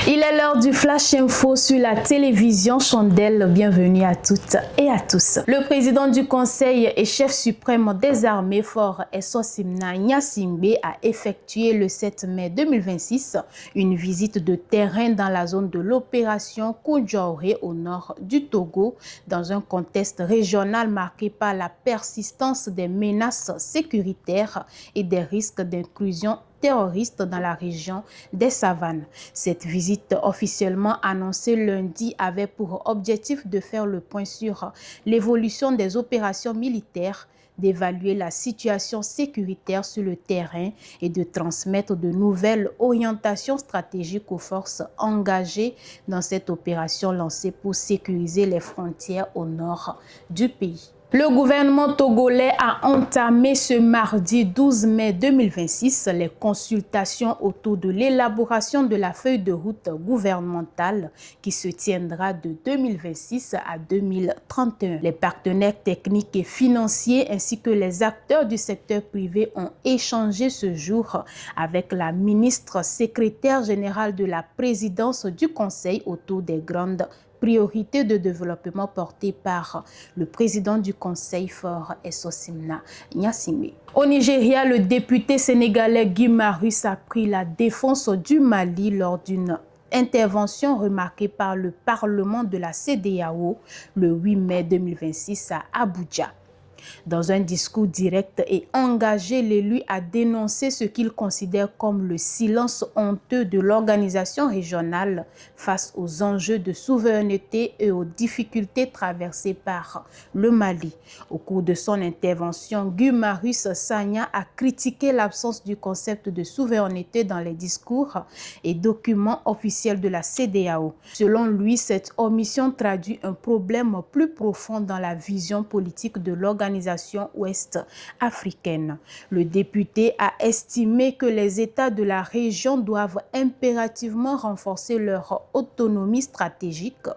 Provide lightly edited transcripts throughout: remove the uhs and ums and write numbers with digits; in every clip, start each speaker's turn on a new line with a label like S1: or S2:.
S1: Il est l'heure du Flash Info sur la télévision Chandelle. Bienvenue à toutes et à tous. Le président du Conseil et chef suprême des armées, Faure Essosimna Gnassingbé, a effectué le 7 mai 2026 une visite de terrain dans la zone de l'opération Koudjouré au nord du Togo, dans un contexte régional marqué par la persistance des menaces sécuritaires et des risques d'inclusion terroristes dans la région des Savanes. Cette visite officiellement annoncée lundi avait pour objectif de faire le point sur l'évolution des opérations militaires, d'évaluer la situation sécuritaire sur le terrain et de transmettre de nouvelles orientations stratégiques aux forces engagées dans cette opération lancée pour sécuriser les frontières au nord du pays. Le gouvernement togolais a entamé ce mardi 12 mai 2026 les consultations autour de l'élaboration de la feuille de route gouvernementale qui se tiendra de 2026 à 2031. Les partenaires techniques et financiers ainsi que les acteurs du secteur privé ont échangé ce jour avec la ministre secrétaire générale de la présidence du Conseil autour des grandes priorité de développement portée par le président du Conseil, Faure Essosimna Gnassingbé. Au Nigeria, le député sénégalais Guy Marius a pris la défense du Mali lors d'une intervention remarquée par le Parlement de la CEDEAO le 8 mai 2026 à Abuja. Dans un discours direct et engagé, l'élu a dénoncé ce qu'il considère comme le silence honteux de l'organisation régionale face aux enjeux de souveraineté et aux difficultés traversées par le Mali. Au cours de son intervention, Guy Marius Sagna a critiqué l'absence du concept de souveraineté dans les discours et documents officiels de la CEDEAO. Selon lui, cette omission traduit un problème plus profond dans la vision politique de l'organisation ouest-africaine. Le député a estimé que les États de la région doivent impérativement renforcer leur autonomie stratégique,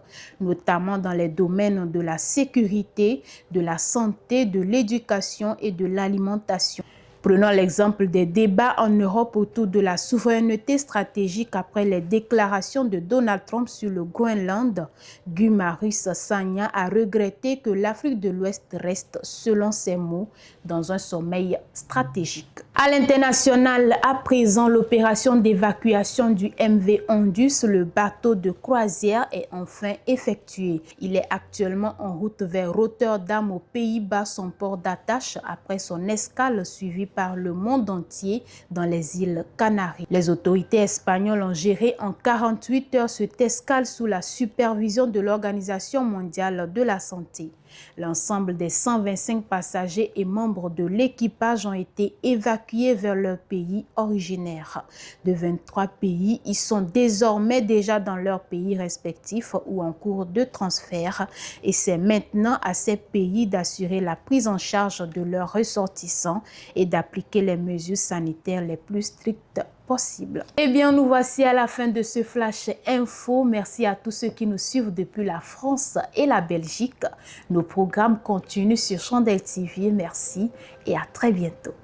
S1: notamment dans les domaines de la sécurité, de la santé, de l'éducation et de l'alimentation. Prenons l'exemple des débats en Europe autour de la souveraineté stratégique après les déclarations de Donald Trump sur le Groenland. Guy Marius Sagna a regretté que l'Afrique de l'Ouest reste, selon ses mots, dans un sommeil stratégique. À l'international, à présent, l'opération d'évacuation du MV Ondus, le bateau de croisière, est enfin effectuée. Il est actuellement en route vers Rotterdam, aux Pays-Bas, son port d'attache, après son escale suivie par le monde entier dans les îles Canaries. Les autorités espagnoles ont géré en 48 heures cette escale sous la supervision de l'Organisation mondiale de la santé. L'ensemble des 125 passagers et membres de l'équipage ont été évacués vers leur pays originaire. De 23 pays, ils sont désormais déjà dans leurs pays respectifs ou en cours de transfert et c'est maintenant à ces pays d'assurer la prise en charge de leurs ressortissants et d'appliquer les mesures sanitaires les plus strictes possible. Eh bien, nous voici à la fin de ce Flash Info. Merci à tous ceux qui nous suivent depuis la France et la Belgique. Nos programmes continuent sur Chandelle TV. Merci et à très bientôt.